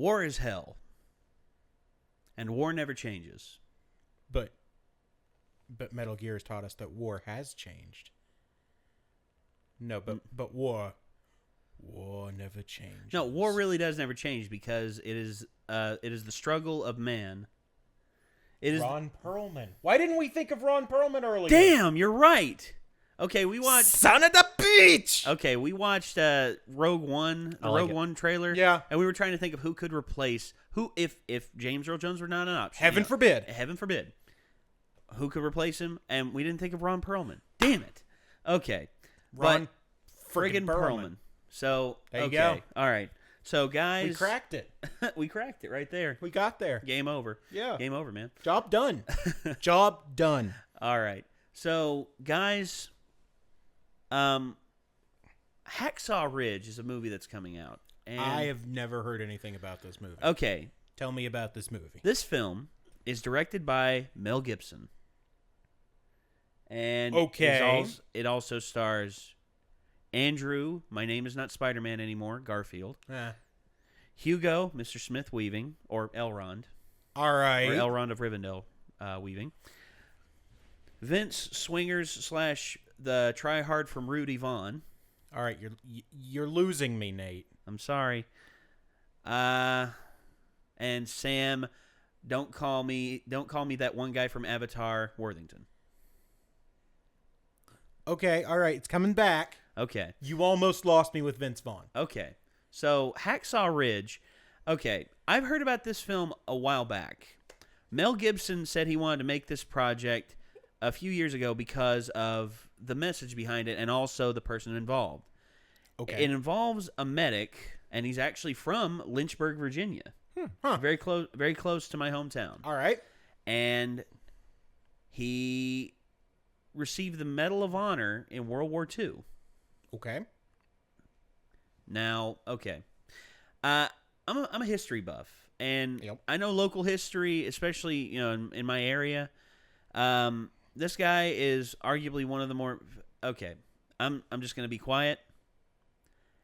War is hell. And war never changes. But Metal Gear has taught us that war has changed. No, but war never changed. No, war really does never change because it is the struggle of man. It is Ron Perlman. Why didn't we think of Ron Perlman earlier? Damn, you're right. Okay, we watched Son of the Beach. Okay, we watched Rogue One, the Rogue One trailer. Yeah, and we were trying to think of who could replace if James Earl Jones were not an option. Heaven forbid. Heaven forbid. Who could replace him? And we didn't think of Ron Perlman. Damn it. Okay, Ron friggin' Perlman. So there you go. All right. So guys, we cracked it. We cracked it right there. We got there. Game over. Yeah. Game over, man. Job done. Job done. All right. So guys, Hacksaw Ridge is a movie that's coming out. And I have never heard anything about this movie. Okay. Tell me about this movie. This film is directed by Mel Gibson. And it also stars Andrew, my name is not Spider-Man anymore, Garfield. Hugo, Mr. Smith Weaving, or Elrond. All right. Or Elrond of Rivendell Weaving. Vince Swingers / the tryhard from Rudy Vaughn. All right, you're losing me, Nate. I'm sorry. And Sam, don't call me that one guy from Avatar, Worthington. Okay, all right, it's coming back. Okay. You almost lost me with Vince Vaughn. Okay. So, Hacksaw Ridge. Okay, I've heard about this film a while back. Mel Gibson said he wanted to make this project a few years ago because of the message behind it and also the person involved. Okay. It involves a medic, and he's actually from Lynchburg, Virginia. Very close to my hometown. All right. And he received the Medal of Honor in World War II. Okay. Now, okay. I'm a history buff, and Yep. I know local history, especially in my area. This guy is arguably one of the more. Okay, I'm just gonna be quiet,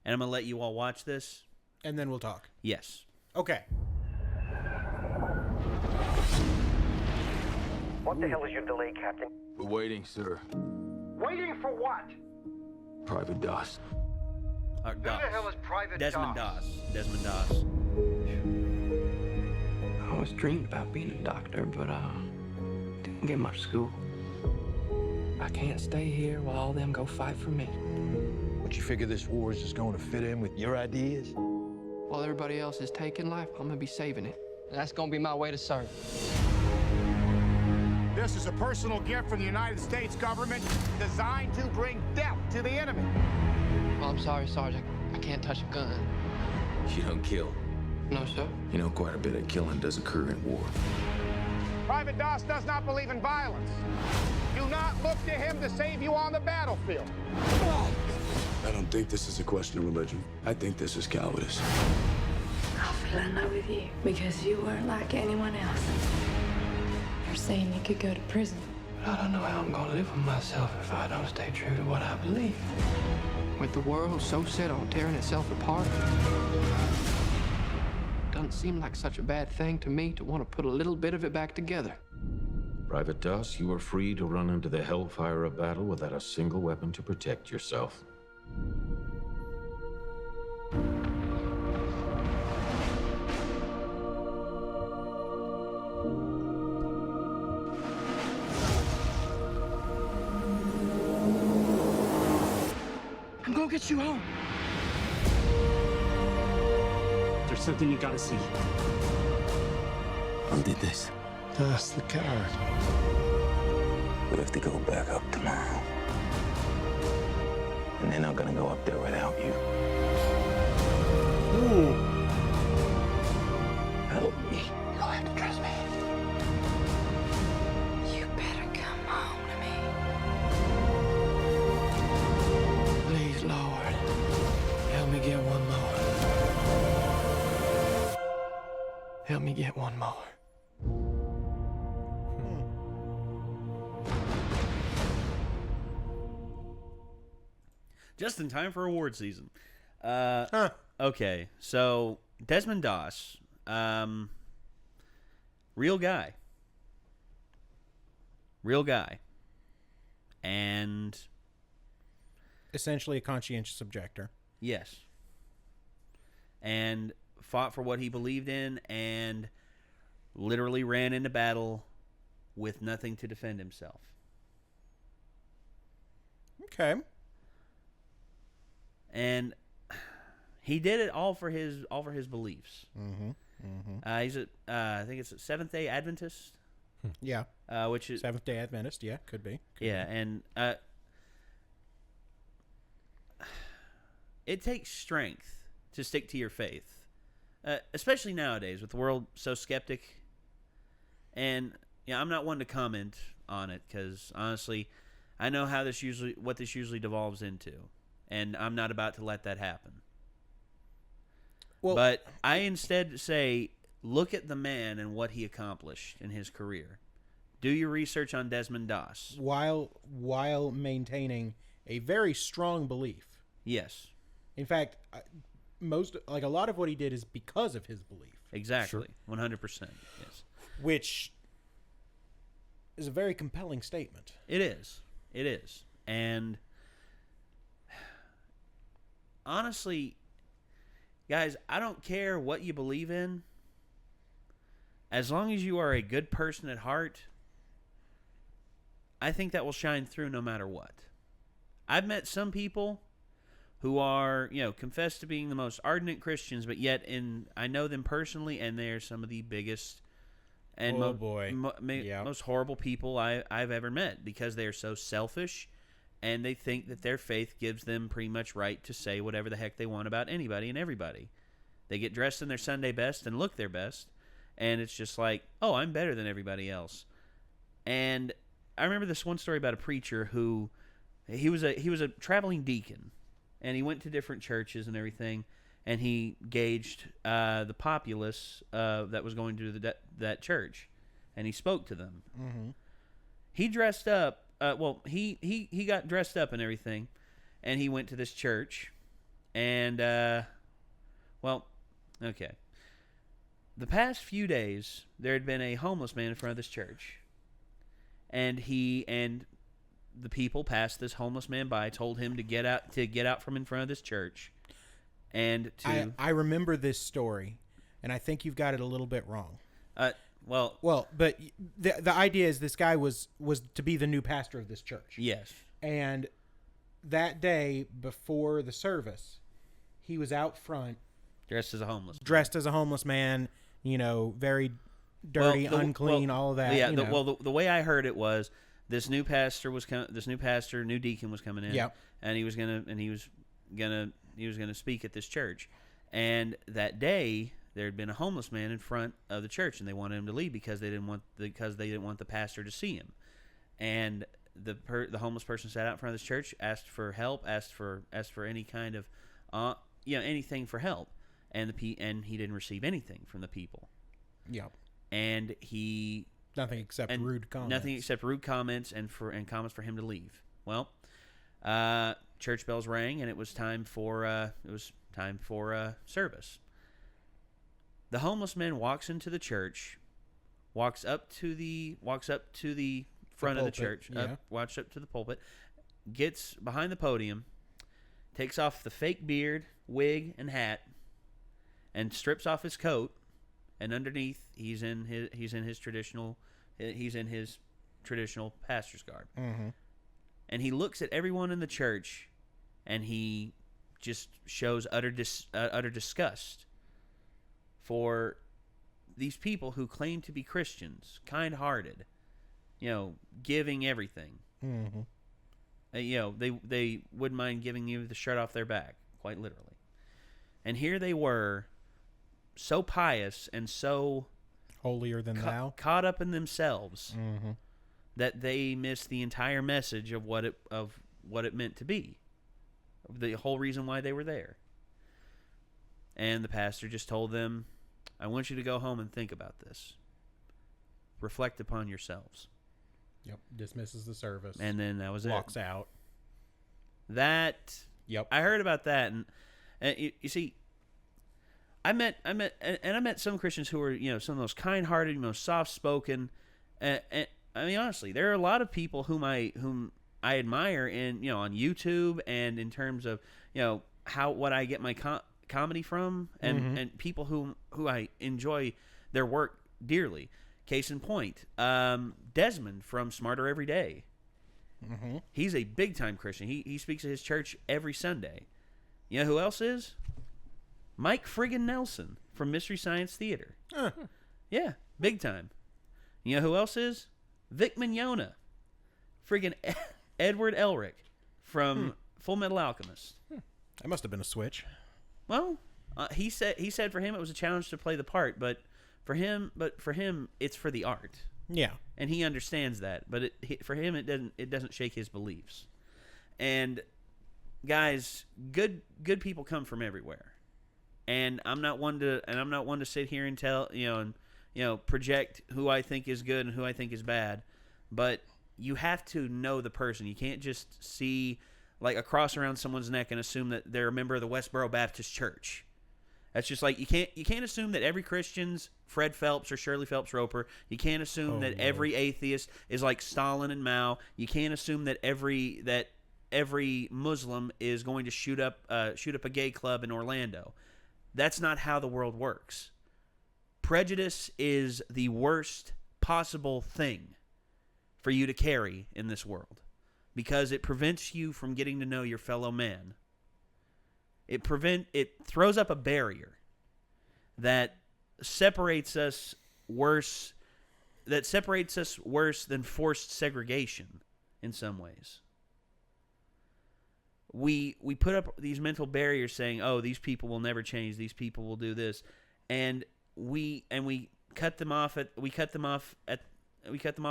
and I'm gonna let you all watch this, and then we'll talk. Yes. Okay. What the hell is your delay, Captain? We're waiting, sir. Waiting for what? Private Doss. Who the hell is Private Desmond Doss? Desmond Doss. I always dreamed about being a doctor, but didn't get much school. I can't stay here while all them go fight for me. But you figure this war is just going to fit in with your ideas? While everybody else is taking life, I'm gonna be saving it. And that's gonna be my way to serve. This is a personal gift from the United States government designed to bring death to the enemy. Well, I'm sorry, Sergeant. I can't touch a gun. You don't kill. No, sir. You know, quite a bit of killing does occur in war. Private Doss does not believe in violence. Do not look to him to save you on the battlefield. I don't think this is a question of religion. I think this is cowardice. I fell in love with you because you weren't like anyone else. You're saying you could go to prison. But I don't know how I'm gonna live with myself if I don't stay true to what I believe. With the world so set on tearing itself apart, doesn't seem like such a bad thing to me to want to put a little bit of it back together. Private Doss, you are free to run into the hellfire of battle without a single weapon to protect yourself. I'm gonna get you home. There's something you gotta see. Who did this? That's the card. We have to go back up tomorrow. And they're not gonna go up there without you. Ooh. Help me. You'll have to trust me. You better come home to me. Please, Lord, help me get one more. Help me get one more. Just in time for award season. Okay, so Desmond Doss Real guy. And Essentially a conscientious objector. yes. And fought for what he believed in and literally ran into battle with nothing to defend himself. Okay. And he did it all for his beliefs. Mm-hmm. Mm-hmm. He's I think it's a Seventh-day Adventist. Yeah. Which is Seventh-day Adventist. Yeah, could be. and it takes strength to stick to your faith, especially nowadays with the world so skeptic. And I'm not one to comment on it because honestly, I know what this usually devolves into, and I'm not about to let that happen. Well, but I instead say, look at the man and what he accomplished in his career. Do your research on Desmond Doss. While maintaining a very strong belief. Yes. In fact, a lot of what he did is because of his belief. Exactly. 100%. Yes. Which is a very compelling statement. It is. And honestly, guys, I don't care what you believe in. As long as you are a good person at heart, I think that will shine through no matter what. I've met some people who are, confess to being the most ardent Christians, but yet I know them personally, and they're some of the biggest and most horrible people I've ever met because they are so selfish, and they think that their faith gives them pretty much right to say whatever the heck they want about anybody and everybody. They get dressed in their Sunday best and look their best, and it's just like, oh, I'm better than everybody else. And I remember this one story about a preacher who he was a traveling deacon, and he went to different churches and everything, and he gauged the populace that was going to that church, and he spoke to them. Mm-hmm. He dressed up. He got dressed up and everything, and he went to this church, and okay. The past few days, there had been a homeless man in front of this church, and the people passed this homeless man by, told him to get out from in front of this church, and to I remember this story, and I think you've got it a little bit wrong. But the idea is this guy was to be the new pastor of this church. Yes. And that day before the service, he was out front dressed as a homeless man, very dirty, unclean, all of that. Yeah. The way I heard it was this new deacon was coming in. Yep. And he was gonna speak at this church, and that day there had been a homeless man in front of the church, and they wanted him to leave because they didn't want the pastor to see him. And the homeless person sat out in front of this church, asked for help, asked for any kind of anything for help, and he didn't receive anything from the people. Yep. And nothing except rude comments and comments for him to leave. Well, church bells rang, and it was time for service. The homeless man walks into the church, walks up to the front of the church, walks up to the pulpit, gets behind the podium, takes off the fake beard, wig, and hat, and strips off his coat, and underneath he's in his traditional pastor's garb. Mm-hmm. And he looks at everyone in the church, and he just shows utter disgust for these people who claim to be Christians, kind-hearted, giving everything. Mm-hmm. They wouldn't mind giving you the shirt off their back, quite literally. And here they were, so pious and so holier than thou, caught up in themselves, mm-hmm. that they missed the entire message of what it meant to be, the whole reason why they were there. And the pastor just told them, I want you to go home and think about this. Reflect upon yourselves. Yep. Dismisses the service. And then that was Walks out. That. Yep. I heard about that, and you see, I met some Christians who were, some of the most kind-hearted, most soft-spoken. And I mean, honestly, there are a lot of people whom I admire on YouTube and in terms of, what I get my comedy from, and people who I enjoy their work dearly. Case in point, Desmond from Smarter Every Day. Mm-hmm. He's a big-time Christian. He speaks at his church every Sunday. You know who else is? Mike friggin' Nelson from Mystery Science Theater. Yeah, big time. You know who else is? Vic Mignogna. Friggin' Edward Elric from Full Metal Alchemist. That must have been a switch. Well, he said for him it was a challenge to play the part, but for him it's for the art. Yeah, and he understands that. But for him it doesn't shake his beliefs. And guys, good people come from everywhere. And I'm not one to sit here and tell project who I think is good and who I think is bad, but you have to know the person. You can't just see like a cross around someone's neck and assume that they're a member of the Westboro Baptist Church. That's just like you can't assume that every Christian's Fred Phelps or Shirley Phelps Roper. You can't assume that every atheist is like Stalin and Mao. You can't assume that every Muslim is going to shoot up a gay club in Orlando. That's not how the world works. Prejudice is the worst possible thing for you to carry in this world because it prevents you from getting to know your fellow man. It throws up a barrier that separates us worse than forced segregation in some ways. We put up these mental barriers saying, "Oh, these people will never change. These people will do this," and we cut them off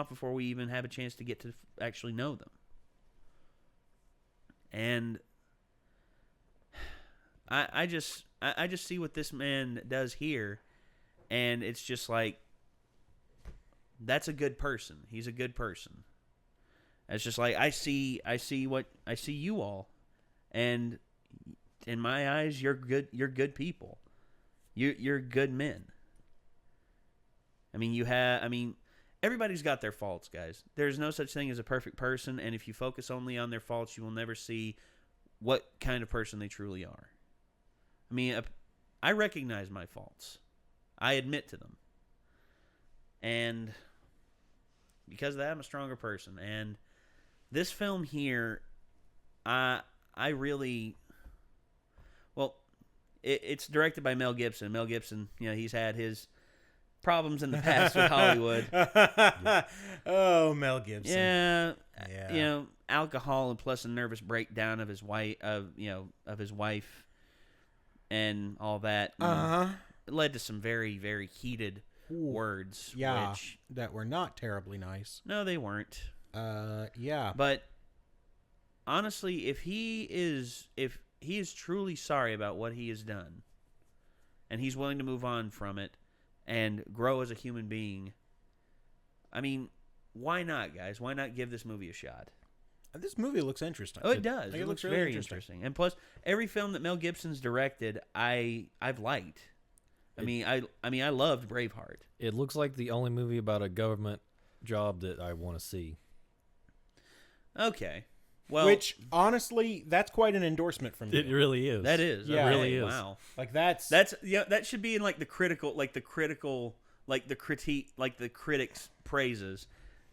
before we even have a chance to get to actually know them. And I just see what this man does here, and it's just like that's a good person. He's a good person. It's just like I see you all. And in my eyes, you're good people. You're good men. I mean, everybody's got their faults, guys. There's no such thing as a perfect person, and if you focus only on their faults, you will never see what kind of person they truly are. I mean, I recognize my faults. I admit to them. And because of that, I'm a stronger person. And this film here, I really, well, it's directed by Mel Gibson. Mel Gibson, he's had his problems in the past with Hollywood. Oh, Mel Gibson. Yeah. Alcohol and plus a nervous breakdown of his wife, of his wife, and all that. It led to some very, very heated words. Yeah, that were not terribly nice. No, they weren't. Yeah. But honestly, if he is truly sorry about what he has done, and he's willing to move on from it and grow as a human being, I mean, why not, guys? Why not give this movie a shot? This movie looks interesting. Oh, it does. It looks really very interesting. And plus, every film that Mel Gibson's directed, I've liked. I loved Braveheart. It looks like the only movie about a government job that I want to see. Okay. Well, which honestly, that's quite an endorsement from you. It really is. That is. Yeah, it really is. Wow. Like that's that should be in the critics praises.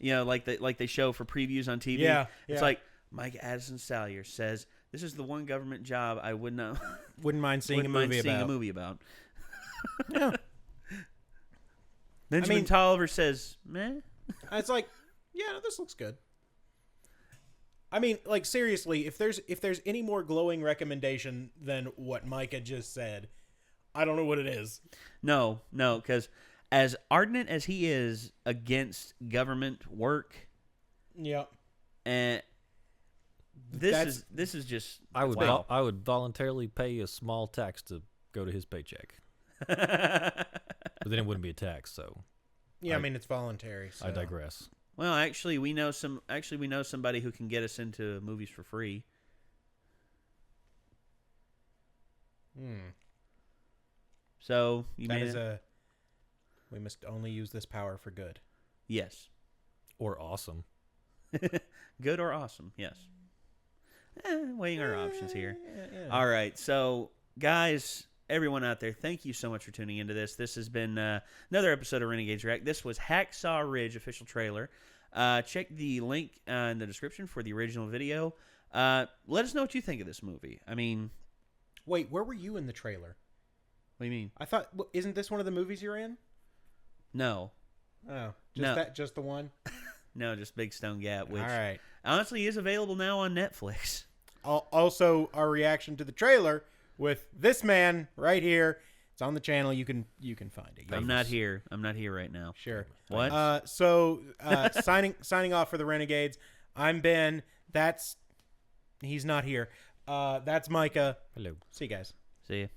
Like they show for previews on TV. Yeah. It's like Mike Addison Salyer says, "This is the one government job I wouldn't mind seeing a movie about." Yeah. Benjamin Tolliver says, "Meh." It's like, yeah, no, this looks good. I mean, like, seriously, if there's any more glowing recommendation than what Mike had just said, I don't know what it is. No, because as ardent as he is against government work, yep, and this is just I would wow. I would voluntarily pay a small tax to go to his paycheck, but then it wouldn't be a tax. So yeah, I mean it's voluntary. So. I digress. Well, actually, we know somebody who can get us into movies for free. So you That made is it. we must only use this power for good. Yes. Or awesome. Good or awesome, yes. Weighing our options here. Yeah. All right, so guys, everyone out there, thank you so much for tuning into this. This has been another episode of Renegades React. This was Hacksaw Ridge official trailer. Check the link in the description for the original video. Let us know what you think of this movie. I mean, Wait, where were you in the trailer? what do you mean? I thought, isn't this one of the movies you're in? No. Oh, No. just the one? No, just Big Stone Gap, which All right. honestly is available now on Netflix. Also, our reaction to the trailer with this man right here. It's on the channel. You can find it. I'm not here. I'm not here right now. Sure. What? Signing off for the Renegades. I'm Ben. He's not here. That's Micah. Hello. See you guys. See ya.